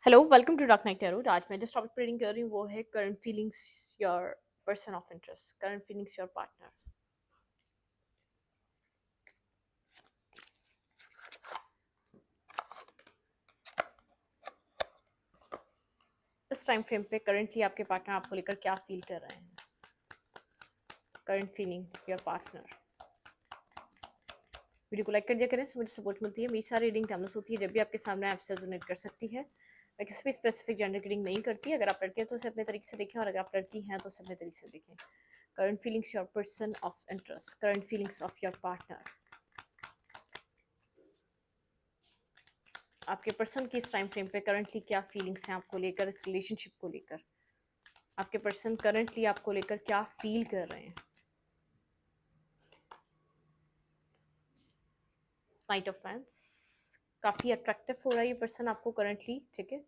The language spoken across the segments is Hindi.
Hello, welcome to dark knight tarot. आज मैं जिस टॉपिक पर रीडिंग कर रही हूँ वो है current feelings your person of interest, current feelings your partner. इस टाइम फ्रेम पे करंटली आपके पार्टनर आपको लेकर क्या फील कर रहे हैं। Current feeling your partner. Video को लाइक कर दिया करें, इससे मुझे सपोर्ट मिलती है। मेरी सारी रीडिंग टाइमलेस होती है, जब भी आपके सामने आपसे रेजोनेट कर सकती है। मैं किसी भी स्पेसिफिक जेंडर की रीडिंग नहीं करती। अगर आप लड़के हैं तो उसे अपने तरीके से देखें, और अगर आप लड़की हैं तो उसे अपने तरीके से देखें। Current feelings your person of interest, current feelings of your partner. आपके पर्सन की इस टाइम फ्रेम पे करंटली क्या फीलिंग्स हैं आपको लेकर, इस रिलेशनशिप को लेकर। आपके पर्सन करंटली आपको लेकर क्या फील कर रहे हैं। Night of fans. काफी अट्रैक्टिव हो रहा है ये पर्सन आपको करंटली, ठीक है।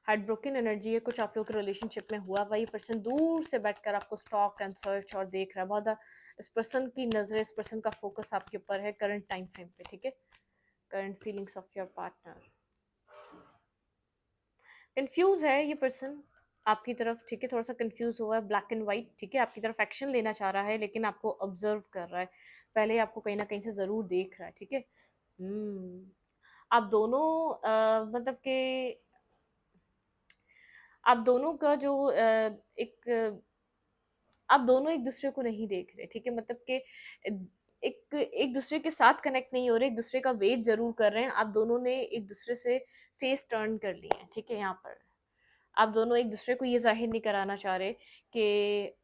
हार्ट ब्रोकन एनर्जी है कुछ आप लोग के रिलेशनशिप में हुआ। वही पर्सन दूर से बैठकर आपको स्टॉक एंड सर्च और देख रहा है बहुत। इस पर्सन की नजर, इस पर्सन का फोकस आपके ऊपर है करंट टाइम फ्रेम पे, ठीक है। Current feelings of your partner. Confuse है ये पर्सन आपकी तरफ, ठीक है। थोड़ा सा कंफ्यूज हुआ है, ब्लैक एंड वाइट, ठीक है। आपकी तरफ एक्शन लेना चाह रहा है, लेकिन आपको ऑब्जर्व कर रहा है। पहले आपको कहीं ना कहीं से जरूर देख रहा है, ठीक है। आप दोनों मतलब कि आप दोनों का जो एक आप दोनों एक दूसरे को नहीं देख रहे, ठीक है। मतलब कि एक एक दूसरे के साथ कनेक्ट नहीं हो रहे, एक दूसरे का वेट जरूर कर रहे हैं। आप दोनों ने एक दूसरे से फेस टर्न कर लिए हैं, ठीक है। यहाँ पर आप दोनों एक दूसरे को ये जाहिर नहीं कराना चाह रहे कि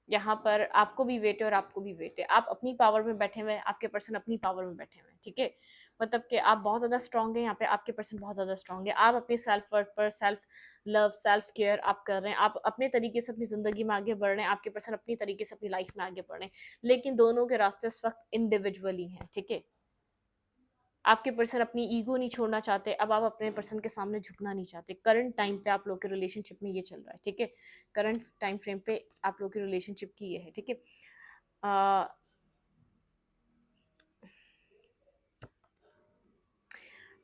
यहाँ पर आपको भी वेट है और आपको भी वेट है। आप अपनी पावर में बैठे हुए हैं, आपके पर्सन अपनी पावर में बैठे हुए हैं, ठीक है। मतलब कि आप बहुत ज़्यादा स्ट्रांग हैं यहाँ पे, आपके पर्सन बहुत ज़्यादा स्ट्रांग है। आप अपनी सेल्फ वर्थ पर सेल्फ लव, सेल्फ केयर आप कर रहे हैं। आप अपने तरीके से अपनी ज़िंदगी में आगे बढ़ रहे हैं, आपके पर्सन अपनी तरीके से अपनी लाइफ में आगे बढ़ रहे हैं। लेकिन दोनों के रास्ते इस वक्त इंडिविजुअली हैं, ठीक है। आपके पर्सन अपनी ईगो नहीं छोड़ना चाहते, अब आप अपने पर्सन के सामने झुकना नहीं चाहते। करंट टाइम पे आप लोग के रिलेशनशिप में ये चल रहा है, ठीक है। करंट टाइम फ्रेम पे आप लोग की रिलेशनशिप की ये है, ठीक है।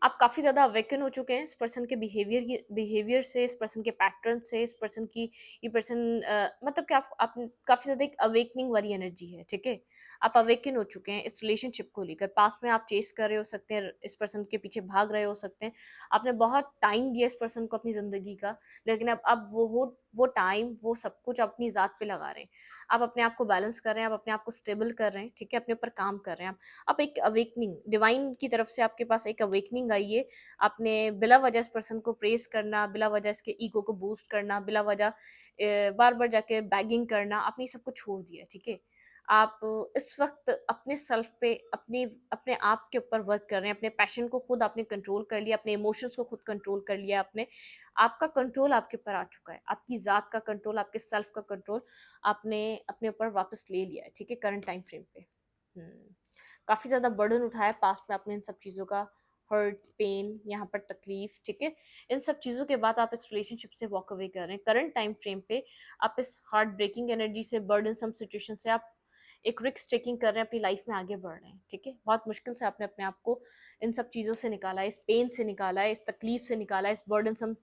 आप काफ़ी ज़्यादा अवेकन हो चुके हैं इस पर्सन के बिहेवियर से, इस पर्सन के पैटर्न से, इस पर्सन की ये पर्सन मतलब कि आप काफ़ी ज़्यादा एक अवेकनिंग वाली एनर्जी है, ठीक है। आप अवेकन हो चुके हैं इस रिलेशनशिप को लेकर। पास्ट में आप चेस कर रहे हो सकते हैं, इस पर्सन के पीछे भाग रहे हो सकते हैं। आपने बहुत टाइम दिया इस पर्सन को अपनी ज़िंदगी का, लेकिन अब वो टाइम, वो सब कुछ अपनी ज़ात पे लगा रहे हैं। आप अपने आप को बैलेंस कर रहे हैं, आप अपने आप को स्टेबल कर रहे हैं, ठीक है। अपने ऊपर काम कर रहे हैं आप एक अवेकनिंग डिवाइन की तरफ से आपके पास एक अवेकनिंग आई है। आपने बिला वजह इस पर्सन को प्रेस करना, बिला वजह इसके ईगो को बूस्ट करना, बिला वजह बार बार जाके बैगिंग करना, आपने सब कुछ छोड़ दिया, ठीक है। आप इस वक्त अपने सेल्फ पे, अपने अपने आप के ऊपर वर्क कर रहे हैं। अपने पैशन को खुद आपने कंट्रोल कर लिया, अपने इमोशंस को खुद कंट्रोल कर लिया आपने। आपका कंट्रोल आपके ऊपर आ चुका है, आपकी ज़ात का कंट्रोल, आपके सेल्फ का कंट्रोल आपने अपने ऊपर वापस ले लिया है, ठीक है। करंट टाइम फ्रेम पे काफ़ी ज़्यादा बर्डन उठाया पास्ट में आपने इन सब चीज़ों का। हर्ट, पेन, यहाँ पर तकलीफ, ठीक है। इन सब चीज़ों के बाद आप इस रिलेशनशिप से वॉक अवे कर रहे हैं। करंट टाइम फ्रेम पे आप इस हार्ट ब्रेकिंग एनर्जी से, बर्डन सम सिचुएशन से आप एक रिस्क टेकिंग कर रहे हैं, अपनी लाइफ में आगे बढ़ रहे हैं, ठीक है। बहुत मुश्किल से आपने अपने आप को इन सब चीज़ों से निकाला है, इस पेन से निकाला है, इस तकलीफ से निकाला है, इस बर्डन सम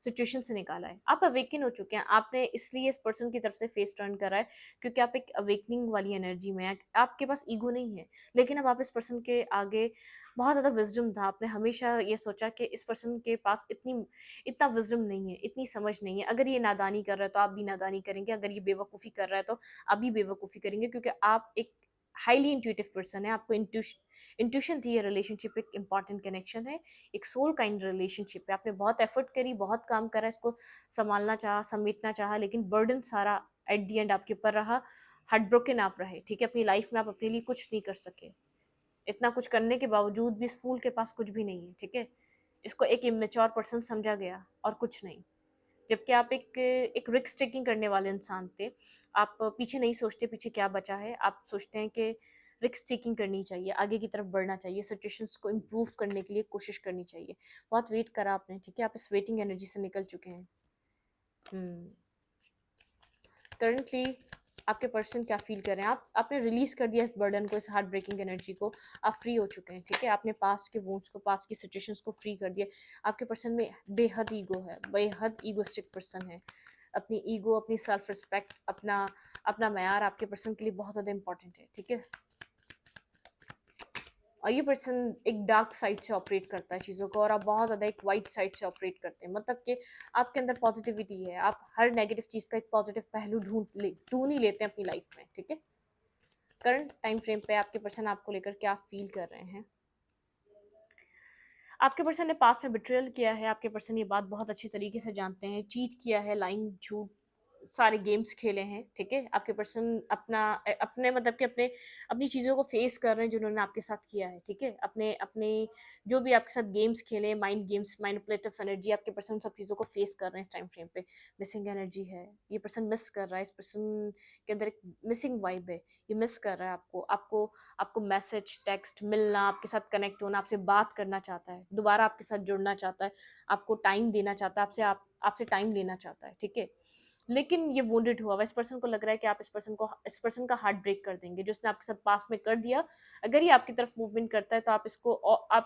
सिचुएशन से निकाला है। आप अवेकन हो चुके हैं। आपने इसलिए इस पर्सन की तरफ से फेस टर्न करा है क्योंकि आप एक अवेकनिंग वाली एनर्जी में हैं। आपके पास ईगो नहीं है, लेकिन अब आप इस पर्सन के आगे बहुत ज़्यादा विजडम था। आपने हमेशा ये सोचा कि इस पर्सन के पास इतना विजडम नहीं है, इतनी समझ नहीं है। अगर ये नादानी कर रहा है तो आप भी नादानी करेंगे, अगर ये बेवकूफ़ी कर रहा है तो आप भी बेवकूफ़ी करेंगे, क्योंकि आप एक हाईली इंट्यूटिव पर्सन है। आपको इंट्यूशन थी। ये रिलेशनशिप एक इंपॉर्टेंट कनेक्शन है, एक सोल काइंड रिलेशनशिप है। आपने बहुत एफर्ट करी, बहुत काम करा, इसको संभालना चाहा, समेटना चाहा, लेकिन बर्डन सारा एट दी एंड आपके ऊपर रहा। हार्ट ब्रोकन आप रहे, ठीक है। अपनी लाइफ में आप अपने लिए कुछ नहीं कर सके। इतना कुछ करने के बावजूद भी इस फूल के पास कुछ भी नहीं है, ठीक है। इसको एक इमेच्योर पर्सन समझा गया और कुछ नहीं। जबकि आप एक एक रिस्क टेकिंग करने वाले इंसान थे। आप पीछे नहीं सोचते पीछे क्या बचा है, आप सोचते हैं कि रिस्क टेकिंग करनी चाहिए, आगे की तरफ बढ़ना चाहिए, सिचुएशंस को इम्प्रूव करने के लिए कोशिश करनी चाहिए। बहुत वेट करा आपने, ठीक है। आप इस वेटिंग एनर्जी से निकल चुके हैं। करंटली आपके पर्सन क्या फ़ील कर रहे हैं। आप आपने रिलीज़ कर दिया इस बर्डन को, इस हार्ट ब्रेकिंग एनर्जी को, आप फ्री हो चुके हैं, ठीक है? आपने पास्ट के वुंड्स को, पास्ट की सिचुएशंस को फ्री कर दिया। आपके पर्सन में बेहद ईगो है, बेहद ईगोइस्टिक पर्सन है। अपनी ईगो, अपनी सेल्फ रिस्पेक्ट, अपना अपना मयार आपके पर्सन के लिए बहुत ज़्यादा इंपॉर्टेंट है, ठीक है? और ये पर्सन एक डार्क साइड से ऑपरेट करता है चीज़ों को, और आप बहुत ज़्यादा एक वाइट साइड से ऑपरेट करते हैं। मतलब कि आपके अंदर पॉजिटिविटी है, आप हर नेगेटिव चीज़ का एक पॉजिटिव पहलू ढूंढ ही लेते हैं अपनी लाइफ में, ठीक है? करंट टाइम फ्रेम पे आपके पर्सन आपको लेकर क्या फील कर रहे हैं। आपके पर्सन ने पास्ट में बिट्रेयल किया है, आपके पर्सन ये बात बहुत अच्छी तरीके से जानते हैं, चीट किया है, लाइंग, झूठ, सारे गेम्स खेले हैं, ठीक है? आपके पर्सन अपने मतलब कि अपनी चीज़ों को फेस कर रहे हैं जो उन्होंने आपके साथ किया है, ठीक है? अपने अपने जो भी आपके साथ गेम्स खेले, माइंड गेम्स, मैनिपुलेटिव एनर्जी, आपके पर्सन सब चीज़ों को फेस कर रहे हैं इस टाइम फ्रेम पे। मिसिंग एनर्जी है, ये पर्सन मिस कर रहा है, इस पर्सन के अंदर एक मिसिंग वाइब है, ये मिस कर रहा है आपको। आपको मैसेज, टेक्स्ट, मिलना, आपके साथ कनेक्ट होना, आपसे बात करना चाहता है, दोबारा आपके साथ जुड़ना चाहता है, आपको टाइम देना चाहता है, आपसे टाइम लेना चाहता है, ठीक है? लेकिन ये वुंडेड हुआ हुआ है, इस पर्सन को लग रहा है कि आप इस पर्सन का हार्ट ब्रेक कर देंगे, जो उसने आपके साथ पास्ट में कर दिया। अगर ये आपकी तरफ मूवमेंट करता है तो आप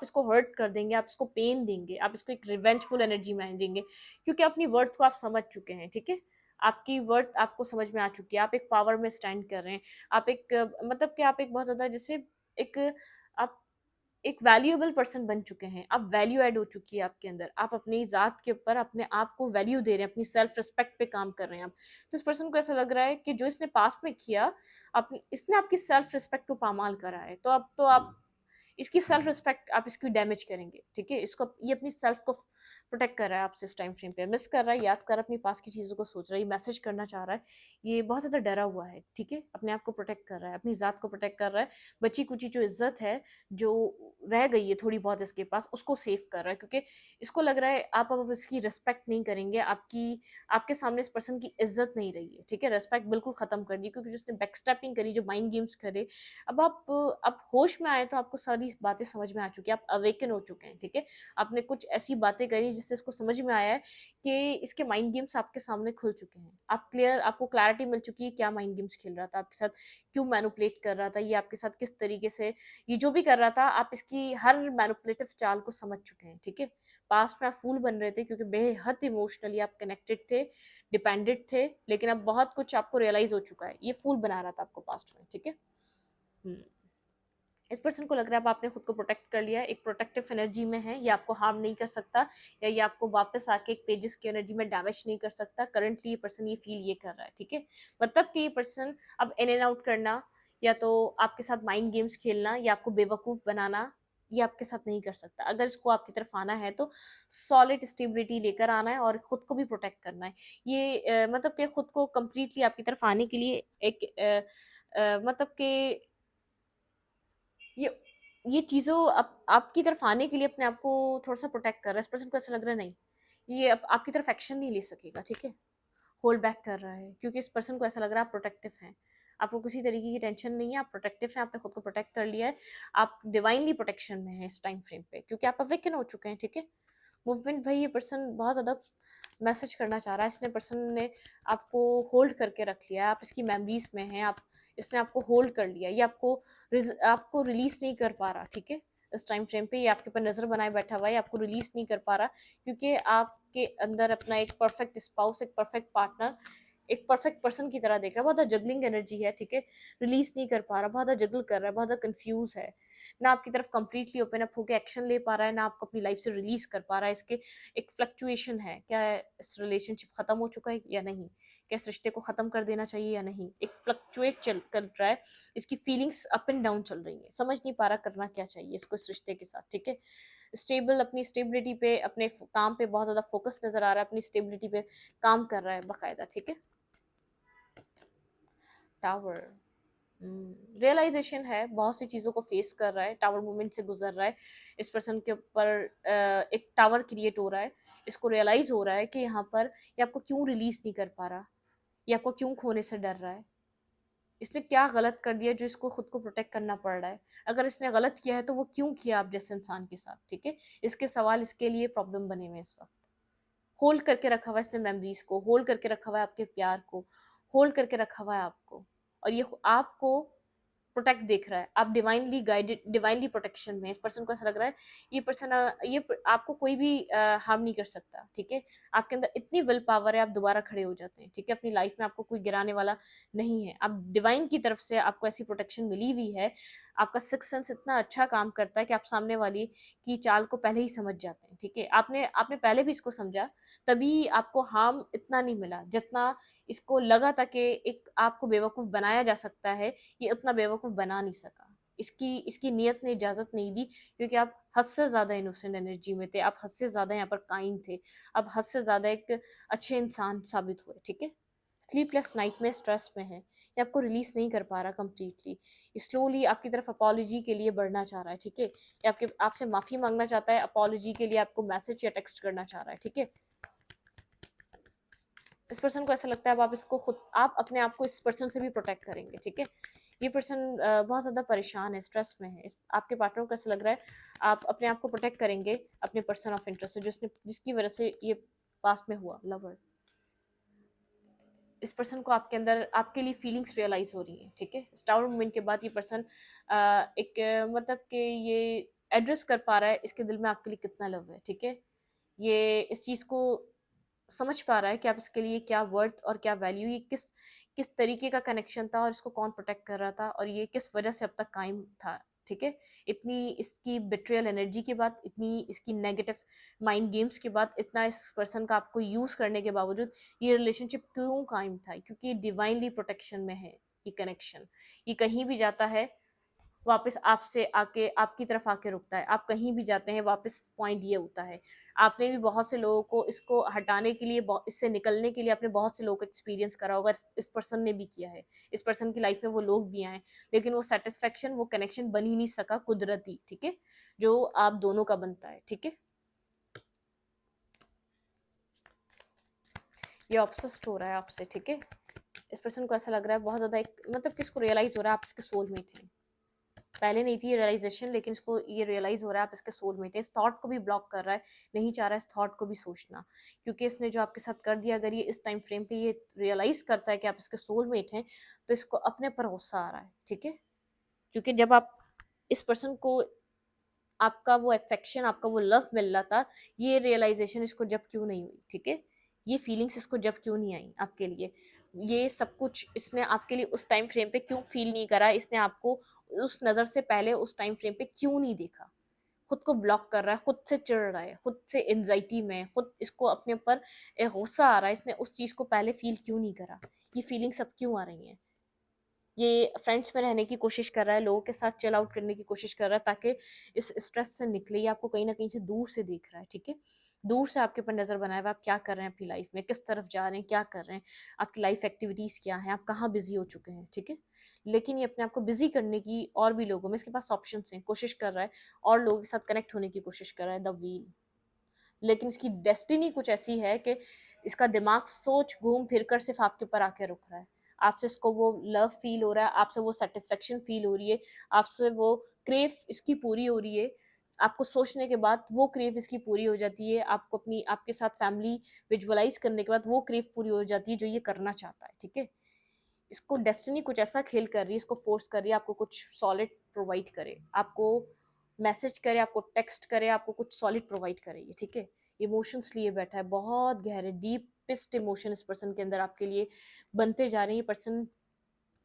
इसको हर्ट कर देंगे, आप इसको पेन देंगे, आप इसको एक रिवेंजफुल एनर्जी में देंगे, क्योंकि अपनी वर्थ को आप समझ चुके हैं, ठीक है? आपकी वर्थ आपको समझ में आ चुकी है, आप एक पावर में स्टैंड कर रहे हैं, आप एक मतलब कि आप एक बहुत ज़्यादा जैसे एक आप एक वैल्यूएबल पर्सन बन चुके हैं, आप वैल्यू ऐड हो चुकी है आपके अंदर, आप अपनी ज़ात के ऊपर अपने आप को वैल्यू दे रहे हैं, अपनी सेल्फ रिस्पेक्ट पे काम कर रहे हैं आप। तो इस पर्सन को ऐसा लग रहा है कि जो इसने पास्ट में किया, इसने आपकी सेल्फ रिस्पेक्ट को पामाल करा है, तो आप इसकी सेल्फ रिस्पेक्ट आप इसकी डैमेज करेंगे, ठीक है? ये अपनी सेल्फ को प्रोटेक्ट कर रहा है आपसे इस टाइम फ्रेम पे, मिस कर रहा है, याद कर रहा है, अपनी पास की चीज़ों को सोच रहा है, ये मैसेज करना चाह रहा है, ये बहुत ज़्यादा डरा हुआ है, ठीक है? अपने आप को प्रोटेक्ट कर रहा है, अपनी ज़ात को प्रोटेक्ट कर रहा है, बची कुची जो इज्जत है, जो रह गई है थोड़ी बहुत इसके पास, उसको सेव कर रहा है, क्योंकि इसको लग रहा है आप अब इसकी रिस्पेक्ट नहीं करेंगे, आपके सामने इस पर्सन की इज्जत नहीं रही है, ठीक है? रिस्पेक्ट बिल्कुल खत्म कर दी, क्योंकि जो उसने बैकस्टेपिंग करी, जो माइंड गेम्स करे, अब आप होश में आए तो आपको सारी बातें समझ में आ चुकी है, आप अवेकन हो चुके हैं, ठीक है? आपने कुछ ऐसी बातें करी जिससे इसको समझ में आया है कि इसके माइंड गेम्स आपके सामने खुल चुके हैं। आपको क्लैरिटी मिल चुकी है क्या माइंड गेम्स खेल रहा था आपके साथ, क्यों मैनिपुलेट कर रहा था, ये आपके साथ किस तरीके से, ये जो भी कर रहा था, आप इसकी हर मैनिपुलेटिव चाल को समझ चुके हैं, ठीक है? पास्ट में आप फूल बन रहे थे क्योंकि बेहद इमोशनली आप कनेक्टेड थे, डिपेंडेंट थे, लेकिन अब बहुत कुछ आपको रियलाइज हो चुका है। ये फूल बना रहा था आपको पास्ट में, ठीक है? हुँ। इस पर्सन को लग रहा है अब आपने खुद को प्रोटेक्ट कर लिया है, एक प्रोटेक्टिव एनर्जी में है, ये आपको हार्म नहीं कर सकता, या ये आपको वापस आके एक पेजेस की एनर्जी में डैमेज नहीं कर सकता। करंटली ये पर्सन ये फील ये कर रहा है, ठीक है? मतलब कि ये पर्सन अब इन एंड आउट करना, या तो आपके साथ माइंड गेम्स खेलना, या आपको बेवकूफ़ बनाना, ये आपके साथ नहीं कर सकता। अगर इसको आपकी तरफ आना है तो सॉलिड स्टेबिलिटी लेकर आना है और खुद को भी प्रोटेक्ट करना है। ये मतलब कि खुद को कंप्लीटली आपकी तरफ आने के लिए एक मतलब कि ये ये चीज़ों आपकी तरफ आने के लिए अपने आप को थोड़ा-सा प्रोटेक्ट कर रहा है। इस पर्सन को ऐसा लग रहा है नहीं, ये अब आपकी तरफ एक्शन नहीं ले सकेगा, ठीक है? होल्ड बैक कर रहा है, क्योंकि इस पर्सन को ऐसा लग रहा है आप प्रोटेक्टिव हैं। आपको किसी तरीके की टेंशन नहीं है, आप प्रोटेक्टिव हैं, आपने खुद को प्रोटेक्ट कर लिया है। आप डिवाइनली प्रोटेक्शन में हैं इस टाइम फ्रेम पे, क्योंकि आप अवेकन हो चुके हैं, ठीक है? मूवमेंट भाई, ये पर्सन बहुत ज़्यादा मैसेज करना चाह रहा है। इसने पर्सन ने आपको होल्ड करके रख लिया है, आप इसकी मेमोरीज़ में हैं, आप इसने आपको होल्ड कर लिया है, ये आपको रिलीज़ नहीं कर पा रहा, ठीक है? इस टाइम फ्रेम पे ये आपके ऊपर नज़र बनाए बैठा हुआ है, ये आपको रिलीज़ नहीं कर पा रहा, क्योंकि आपके अंदर अपना एक परफेक्ट स्पाउस, एक परफेक्ट पार्टनर, एक परफेक्ट पर्सन की तरह देख रहा है। बहुत ज़्यादा जगलिंग एनर्जी है, ठीक है? रिलीज़ नहीं कर पा रहा, बहुत ज़्यादा जगल कर रहा है, बहुत ज़्यादा कन्फ्यूज़ है। ना आपकी तरफ कंप्लीटली ओपन अप होके एक्शन ले पा रहा है, ना आपको अपनी लाइफ से रिलीज़ कर पा रहा है। इसके एक फ्लक्चुएशन है, क्या इस रिलेशनशिप ख़त्म हो चुका है या नहीं? क्या इस रिश्ते को ख़त्म कर देना चाहिए या नहीं? एक फ्लक्चुएट चल कर रहा है, इसकी फीलिंग्स अप एंड डाउन चल रही हैं, समझ नहीं पा रहा करना क्या चाहिए इसको इस रिश्ते के साथ, ठीक है? अपनी स्टेबिलिटी पे, अपने काम पे बहुत ज़्यादा फोकस नज़र आ रहा है, अपनी स्टेबिलिटी पे काम कर रहा है बाकायदा, ठीक है? टावर रियलाइजेशन है, बहुत सी चीज़ों को फेस कर रहा है, टावर मूवमेंट से गुजर रहा है। इस पर्सन के ऊपर एक टावर क्रिएट हो रहा है, इसको रियलाइज हो रहा है कि यहाँ पर ये आपको क्यों रिलीज नहीं कर पा रहा, ये आपको क्यों खोने से डर रहा है, इसने क्या गलत कर दिया जो इसको खुद को प्रोटेक्ट करना पड़ रहा है। अगर इसने गलत किया है तो वो क्यों किया आप जैसे इंसान के साथ, ठीक है? इसके सवाल इसके लिए प्रॉब्लम बने हुए हैं इस वक्त। होल्ड करके रखा हुआ है इसने मेमोरीज को, होल्ड करके रखा हुआ है आपके प्यार को, होल्ड करके रखा हुआ है आपको, और ये आपको प्रोटेक्ट देख रहा है, आप डिवाइनली गाइडेड, डिवाइनली प्रोटेक्शन में। इस पर्सन को ऐसा लग रहा है ये पर्सन आपको कोई भी हार्म नहीं कर सकता, ठीक है। आपके अंदर इतनी विल पावर है, आप दोबारा खड़े हो जाते हैं, ठीक है। अपनी लाइफ में आपको कोई गिराने वाला नहीं है, आप डिवाइन की तरफ से आपको ऐसी प्रोटेक्शन मिली हुई है। आपका सिक्स सेंस इतना अच्छा काम करता है कि आप सामने वाली की चाल को पहले ही समझ जाते हैं, ठीक है। आपने आपने पहले भी इसको समझा, तभी आपको हार्म इतना नहीं मिला जितना इसको लगा था कि एक आपको बेवकूफ़ बनाया जा सकता है, ये उतना बेवकूफ़ बना नहीं सका। इसकी इसकी नीयत ने इजाज़त नहीं दी, क्योंकि आप हद से ज़्यादा इनोसेंट एनर्जी में थे, आप हद से ज़्यादा यहाँ पर काइंड थे, आप हद से ज़्यादा एक अच्छे इंसान साबित हुए, ठीक है। स्लीपलेस नाइट में स्ट्रेस में है, ये आपको रिलीज़ नहीं कर पा रहा कंप्लीटली, स्लोली आपकी तरफ अपॉलॉजी के लिए बढ़ना चाह रहा है, ठीक है। ये आपके आपसे माफ़ी मांगना चाहता है, अपॉलॉजी के लिए आपको मैसेज या टेक्स्ट करना चाह रहा है, ठीक है। इस पर्सन को ऐसा लगता है अब आप इसको खुद, आप अपने आप को इस पर्सन से भी प्रोटेक्ट करेंगे, ठीक है। ये पर्सन बहुत ज़्यादा परेशान है, स्ट्रेस में है। आपके पार्टनर को ऐसा लग रहा है आप अपने आप को प्रोटेक्ट करेंगे अपने पर्सन ऑफ इंटरेस्ट से, जिसकी वजह से ये पास्ट में हुआ लवर। इस पर्सन को आपके अंदर आपके लिए फीलिंग्स रियलाइज हो रही हैं, ठीक है। स्टार मूवमेंट के बाद ये पर्सन एक मतलब कि ये एड्रेस कर पा रहा है इसके दिल में आपके लिए कितना लव है, ठीक है। ये इस चीज़ को समझ पा रहा है कि आप इसके लिए क्या वर्थ और क्या वैल्यू, ये किस किस तरीके का कनेक्शन था और इसको कौन प्रोटेक्ट कर रहा था और ये किस वजह से अब तक कायम था, ठीक है। इतनी इसकी बिट्रियल एनर्जी के बाद, इतनी इसकी नेगेटिव माइंड गेम्स के बाद, इतना इस पर्सन का आपको यूज़ करने के बावजूद ये रिलेशनशिप क्यों कायम था, क्योंकि डिवाइनली प्रोटेक्शन में है ये कनेक्शन। ये कहीं भी जाता है वापस आपसे आके आपकी तरफ आके रुकता है, आप कहीं भी जाते हैं वापस पॉइंट ये होता है। आपने भी बहुत से लोगों को इसको हटाने के लिए, इससे निकलने के लिए आपने बहुत से लोगों को एक्सपीरियंस करा होगा, इस पर्सन ने भी किया है, इस पर्सन की लाइफ में वो लोग भी आए, लेकिन वो सेटिस्फेक्शन, वो कनेक्शन बन ही नहीं सका कुदरती, ठीक है, जो आप दोनों का बनता है, ठीक है। ये ऑब्सेस्ड हो रहा है आपसे, ठीक है। इस पर्सन को ऐसा लग रहा है बहुत ज़्यादा, एक मतलब किसको रियलाइज़ हो रहा है आप इसके सोलमेट हैं। पहले नहीं थी ये रियलाइजेशन, लेकिन इसको ये रियलाइज हो रहा है आप इसके सोलमेट है। इस थॉट को भी ब्लॉक कर रहा है, नहीं चाह रहा है इस थॉट को भी सोचना, क्योंकि इसने जो आपके साथ कर दिया, अगर ये इस टाइम फ्रेम पे ये रियलाइज करता है कि आप इसके सोलमेट हैं, तो इसको अपने पर गुस्सा आ रहा है, ठीक है। क्योंकि जब आप इस पर्सन को आपका वो अफेक्शन, आपका वो लव मिल रहा था, ये रियलाइजेशन इसको जब क्यों नहीं हुई, ठीक है। ये फीलिंग्स इसको जब क्यों नहीं आई आपके लिए, ये सब कुछ इसने आपके लिए उस टाइम फ्रेम पे क्यों फील नहीं करा, इसने आपको उस नज़र से पहले उस टाइम फ्रेम पे क्यों नहीं देखा, खुद को ब्लॉक कर रहा है, खुद से चिढ़ रहा है, खुद से एंजाइटी में है, खुद इसको अपने ऊपर गुस्सा आ रहा है, इसने उस चीज़ को पहले फील क्यों नहीं करा, ये फीलिंग्स अब क्यों आ रही हैं। ये फ्रेंड्स में रहने की कोशिश कर रहा है, लोगों के साथ चिल आउट करने की कोशिश कर रहा है, ताकि इस स्ट्रेस से निकले। ये आपको कहीं ना कहीं से दूर से देख रहा है, ठीक है। दूर से आपके ऊपर नज़र बनाया हुआ, आप क्या कर रहे हैं अपनी लाइफ में, किस तरफ जा रहे हैं, क्या कर रहे हैं, आपकी लाइफ एक्टिविटीज़ क्या हैं, आप कहाँ बिजी हो चुके हैं, ठीक है। लेकिन ये अपने आप को बिजी करने की और भी लोगों में इसके पास ऑप्शन हैं, कोशिश कर रहा है और लोगों के साथ कनेक्ट होने की कोशिश कर रहा है, द व्हील। लेकिन इसकी डेस्टिनी कुछ ऐसी है कि इसका दिमाग सोच घूम फिर कर सिर्फ आपके ऊपर आके रुक रहा है। आपसे इसको वो लव फील हो रहा है, आपसे वो सेटिस्फेक्शन फील हो रही है, आपसे वो क्रेव इसकी पूरी हो रही है। आपको सोचने के बाद वो क्रेव इसकी पूरी हो जाती है, आपको अपनी आपके साथ फैमिली विजुअलाइज करने के बाद वो क्रेव पूरी हो जाती है जो ये करना चाहता है, ठीक है। इसको डेस्टिनी कुछ ऐसा खेल कर रही है, इसको फोर्स कर रही है आपको कुछ सॉलिड प्रोवाइड करे, आपको मैसेज करे, आपको टेक्स्ट करे, आपको कुछ सॉलिड प्रोवाइड करे ये, ठीक है। इमोशंस लिए बैठा है, बहुत गहरे डीपेस्ट इमोशन इस पर्सन के अंदर आपके लिए बनते जा रहे हैं। ये पर्सन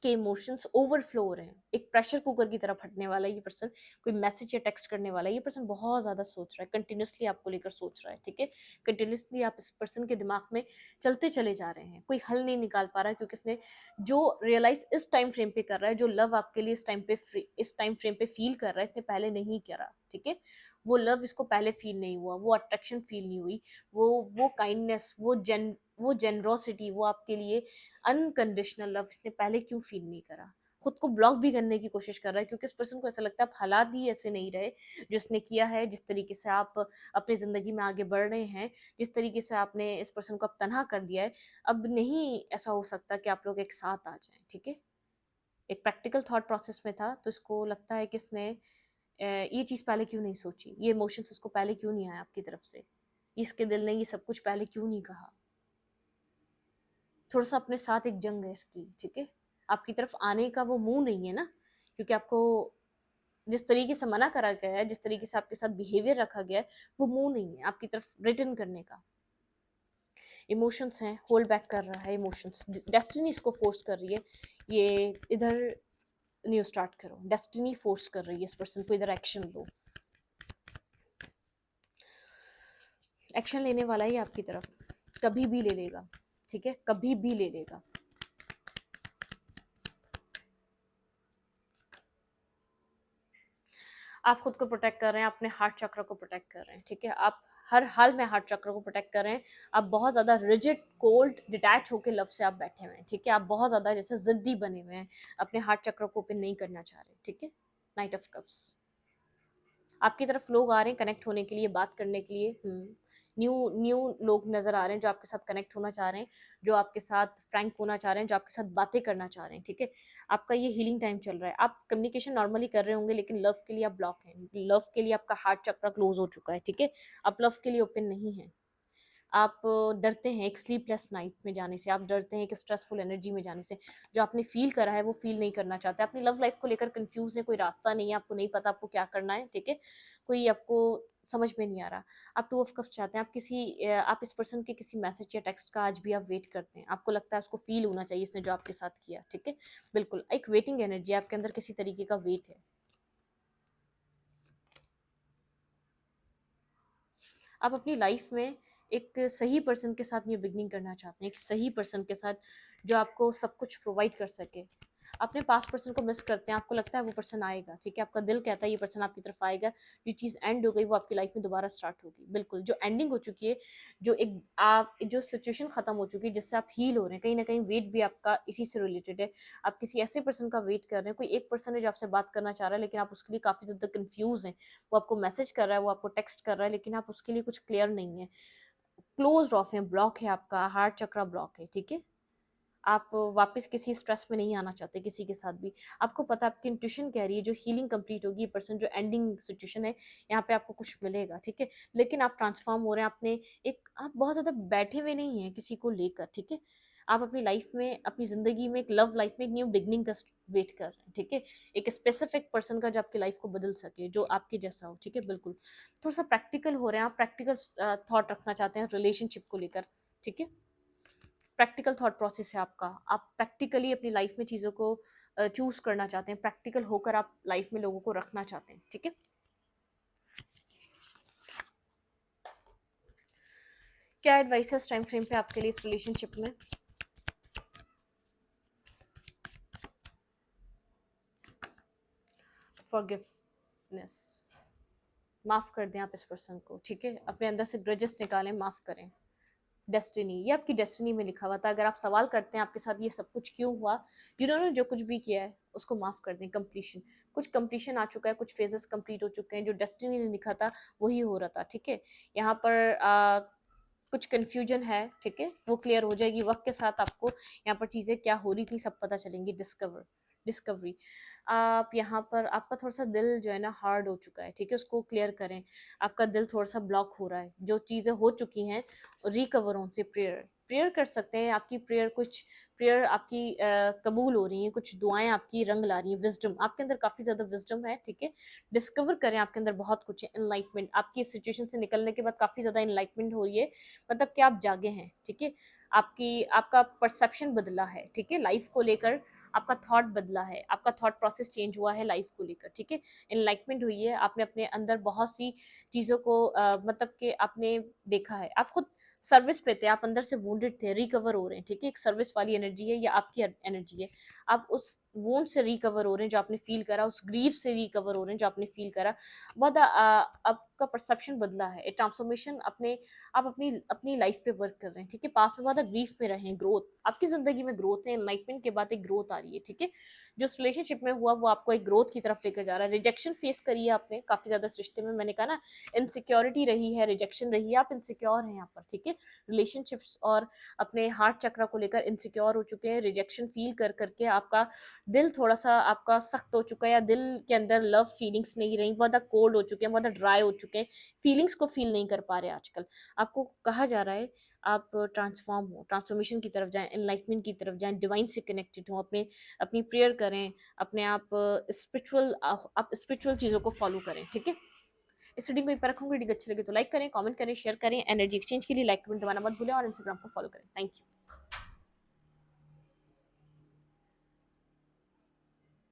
के इमोशंस ओवरफ्लो हो रहे हैं, एक प्रेशर कुकर की तरह फटने वाला है ये पर्सन, कोई मैसेज या टेक्स्ट करने वाला है। ये पर्सन बहुत ज़्यादा सोच रहा है, कंटिन्यूसली आपको लेकर सोच रहा है, ठीक है। कंटिन्यूसली आप इस पर्सन के दिमाग में चलते चले जा रहे हैं, कोई हल नहीं निकाल पा रहा है, क्योंकि इसने जो रियलाइज इस टाइम फ्रेम पे कर रहा है, जो लव आपके लिए इस टाइम फ्रेम पे फील कर रहा है, इसने पहले नहीं करा, ठीक है। वो लव इसको पहले फील नहीं हुआ, वो अट्रैक्शन फील नहीं हुई, वो काइंडनेस, वो जेनरोसिटी, वो आपके लिए अनकंडीशनल लव इसने पहले क्यों फील नहीं करा। खुद को ब्लॉक भी करने की कोशिश कर रहा है, क्योंकि इस पर्सन को ऐसा लगता है आप हालात ही ऐसे नहीं रहे जिसने किया है, जिस तरीके से आप अपनी ज़िंदगी में आगे बढ़ रहे हैं, जिस तरीके से आपने इस पर्सन को अब तनहा कर दिया है, अब नहीं ऐसा हो सकता कि आप लोग एक साथ आ जाएं, ठीक है। एक प्रैक्टिकल थॉट प्रोसेस में था, तो इसको लगता है कि इसने ये चीज़ पहले क्यों नहीं सोची, ये इमोशंस इसको पहले क्यों नहीं आया आपकी तरफ से, इसके दिल ने ये सब कुछ पहले क्यों नहीं कहा। थोड़ा-सा अपने साथ एक जंग है इसकी, ठीक है? आपकी तरफ आने का वो मुँह नहीं है ना, क्योंकि आपको जिस तरीके से मना करा गया है, जिस तरीके से आपके साथ बिहेवियर रखा गया है, वो मुँह नहीं है आपकी तरफ रिटर्न करने का। इमोशंस हैं, होल्ड बैक कर रहा है इमोशंस। डेस्टिनी इसको फोर्स कर रही है, ये इधर न्यू स्टार्ट करो। डेस्टिनी फोर्स कर रही है इस पर्सन को, इधर एक्शन लो। एक्शन लेने वाला ही आपकी तरफ, कभी भी ले लेगा, ठीक है? कभी भी ले लेगा। आप खुद को प्रोटेक्ट कर रहे हैं, अपने हार्ट चक्र को प्रोटेक्ट कर रहे हैं, ठीक है? आप हर हाल में हार्ट चक्र को प्रोटेक्ट कर रहे हैं। आप बहुत ज़्यादा रिजिड, कोल्ड, डिटैच होकर लव से आप बैठे हुए हैं, ठीक है? आप बहुत ज़्यादा जैसे ज़िद्दी बने हुए हैं, अपने हार्ट चक्र को ओपन नहीं करना चाह रहे, ठीक है? Night of cups. आपकी तरफ लोग आ रहे हैं कनेक्ट होने के लिए, बात करने के लिए। न्यू न्यू लोग नज़र आ रहे हैं जो आपके साथ कनेक्ट होना चाह रहे हैं, जो आपके साथ फ्रैंक होना चाह रहे हैं, जो आपके साथ बातें करना चाह रहे हैं, ठीक है? आपका ये हीलिंग टाइम चल रहा है। आप कम्युनिकेशन नॉर्मली कर रहे होंगे, लेकिन लव के लिए आप ब्लॉक हैं। लव के लिए आपका हार्ट चक्र क्लोज हो चुका है, ठीक है? आप लव के लिए ओपन नहीं हैं। आप डरते हैं एक स्लीपलेस नाइट में जाने से, आप डरते हैं एक स्ट्रेसफुल एनर्जी में जाने से। जो आपने फ़ील करा है वो फ़ील नहीं करना चाहते। अपनी लव लाइफ़ को लेकर कन्फ्यूज़ हैं, कोई रास्ता नहीं है, आपको नहीं पता आपको क्या करना है, ठीक है? कोई आपको समझ में नहीं आ रहा। आप टू ऑफ कप्स चाहते हैं, आप इस पर्सन के किसी मैसेज या टेक्स्ट का आज भी आप वेट करते हैं। आपको लगता है उसको फ़ील होना चाहिए इसने जो आपके साथ किया, ठीक है? बिल्कुल, एक वेटिंग एनर्जी है, आपके अंदर किसी तरीके का वेट है। आप अपनी लाइफ में एक सही पर्सन के साथ न्यू बिगनिंग करना चाहते हैं, एक सही पर्सन के साथ जो आपको सब कुछ प्रोवाइड कर सके। अपने पास पर्सन को मिस करते हैं, आपको लगता है वो पर्सन आएगा, ठीक है? आपका दिल कहता है ये पर्सन आपकी तरफ आएगा। जो चीज़ एंड हो गई वो आपकी लाइफ में दोबारा स्टार्ट होगी। बिल्कुल, जो एंडिंग हो चुकी है, जो सिचुएशन खत्म हो चुकी है, जिससे आप हील हो रहे हैं, कहीं ना कहीं वेट भी आपका इसी से रिलेटेड है। आप किसी ऐसे पर्सन का वेट कर रहे हैं, कोई एक पर्सन है जो आपसे बात करना चाह रहा है, लेकिन आप उसके लिए काफ़ी ज़्यादा कन्फ्यूज़ हैं। वो आपको मैसेज कर रहा है, वो आपको टेक्स्ट कर रहा है, लेकिन आप उसके लिए कुछ क्लियर नहीं है। क्लोज्ड ऑफ है, ब्लॉक है, आपका हार्ट चक्रा ब्लॉक है, ठीक है? आप वापस किसी स्ट्रेस में नहीं आना चाहते किसी के साथ भी। आपको पता है, आपकी इंट्यूशन कह रही है जो हीलिंग कंप्लीट होगी, ये पर्सन जो एंडिंग सिचुएशन है, यहाँ पे आपको कुछ मिलेगा, ठीक है? लेकिन आप ट्रांसफॉर्म हो रहे हैं, आप बहुत ज़्यादा बैठे हुए नहीं हैं किसी को लेकर, ठीक है? आप अपनी लाइफ में, अपनी ज़िंदगी में, एक लव लाइफ में एक न्यू बिगनिंग का वेट कर रहे हैं, ठीक है? एक स्पेसिफिक पर्सन का जो आपकी लाइफ को बदल सके, जो आपके जैसा हो, ठीक है? बिल्कुल। थोड़ा सा प्रैक्टिकल हो रहे हैं आप, प्रैक्टिकल थॉट रखना चाहते हैं रिलेशनशिप को लेकर, ठीक है? प्रैक्टिकल थॉट प्रोसेस है आपका। आप प्रैक्टिकली अपनी लाइफ में चीज़ों को चूज़ करना चाहते हैं, प्रैक्टिकल होकर आप लाइफ में लोगों को रखना चाहते हैं, ठीक है? क्या एडवाइस है इस टाइम फ्रेम पे आपके लिए इस रिलेशनशिप में? फॉरगिवनेस, माफ़ कर दें आप इस पर्सन को, ठीक है? अपने अंदर से ग्रजेस निकालें, माफ़ करें। डेस्टिनी, ये आपकी डेस्टिनी में लिखा हुआ था। अगर आप सवाल करते हैं आपके साथ ये सब कुछ क्यों हुआ, जिन्होंने जो कुछ भी किया है उसको माफ़ कर दें। कंप्लीशन, कुछ कंप्लीशन आ चुका है, कुछ फेजेस कंप्लीट हो चुके हैं, जो डेस्टिनी ने लिखा था वही हो रहा था, ठीक है? यहाँ पर कुछ कन्फ्यूजन है, ठीक है? वो क्लियर हो जाएगी वक्त के साथ। आपको यहाँ पर चीज़ें क्या हो रही थी सब पता चलेंगी। डिस्कवरी, आप यहाँ पर, आपका थोड़ा सा दिल जो है ना हार्ड हो चुका है, ठीक है? उसको क्लियर करें। आपका दिल थोड़ा सा ब्लॉक हो रहा है, जो चीज़ें हो चुकी हैं रिकवर उनसे। प्रेयर प्रेयर कर सकते हैं। आपकी प्रेयर आपकी कबूल हो रही हैं, कुछ दुआएं आपकी रंग ला रही हैं। विजडम, आपके अंदर काफ़ी ज़्यादा विजडम है, ठीक है? डिस्कवर करें, आपके अंदर बहुत कुछ है। एनलाइटमेंट, आपकी इस सिचुएशन से निकलने के बाद काफ़ी ज़्यादा एनलाइटमेंट हो रही है, मतलब कि आप जागे हैं, ठीक है? आपका परसेप्शन बदला है, ठीक है? लाइफ को लेकर आपका थॉट बदला है, आपका थॉट प्रोसेस चेंज हुआ है लाइफ को लेकर, ठीक है? एनलाइटमेंट हुई है, आपने अपने अंदर बहुत सी चीज़ों को मतलब कि आपने देखा है। आप खुद सर्विस पे थे, आप अंदर से वुंडेड थे, रिकवर हो रहे हैं, ठीक है? एक सर्विस वाली एनर्जी है, या आपकी एनर्जी है। आप उस वुंड से रिकवर हो रहे हैं जो आपने फील करा, उस ग्रीफ से रिकवर हो रहे हैं जो आपने फील करा। बहुत आपका परसेप्शन बदला है, एक ट्रांसफॉर्मेशन। आप अपनी अपनी लाइफ पे वर्क कर रहे हैं, ठीक है? पास्ट में बहुत ग्रीफ में रहे हैं। ग्रोथ, आपकी जिंदगी में ग्रोथ है, एनलाइटमेंट के बाद एक ग्रोथ आ रही है, ठीक है? जो रिलेशनशिप में हुआ वो आपको एक ग्रोथ की तरफ लेकर जा रहा है। रिजेक्शन फेस करी है आपने काफी ज्यादा इस रिश्ते में, मैंने कहा ना, इनसिक्योरिटी रही है, रिजेक्शन रही है, आप इनसिक्योर हैं यहाँ पर, ठीक है? रिलेशनशिप्स और अपने हार्ट चक्र को लेकर इनसिक्योर हो चुके हैं। रिजेक्शन फील कर करके आपका दिल थोड़ा सा आपका सख्त हो चुका है, या दिल के अंदर लव फीलिंग्स नहीं रही, बहुत कोल्ड हो चुके हैं, बहुत ड्राई हो चुके हैं, फीलिंग्स को फील नहीं कर पा रहे आजकल। आपको कहा जा रहा है आप ट्रांसफॉर्म हो, ट्रांसफॉर्मेशन की तरफ जाएँ, एनलाइटमेंट की तरफ जाएँ, डिवाइन से कनेक्टेड हों, अपनी प्रेयर करें, अपने आप आप स्पिरिचुअल चीज़ों को फॉलो करें, ठीक है? इस रीडिंग को यहीं पे रखूँगी, रीडिंग अच्छी लगे तो लाइक करें, कमेंट करें, शेयर करें। एनर्जी एक्सचेंज के लिए लाइक बटन दबाना मत भूलें और इंस्टाग्राम को फॉलो करें। Thank you.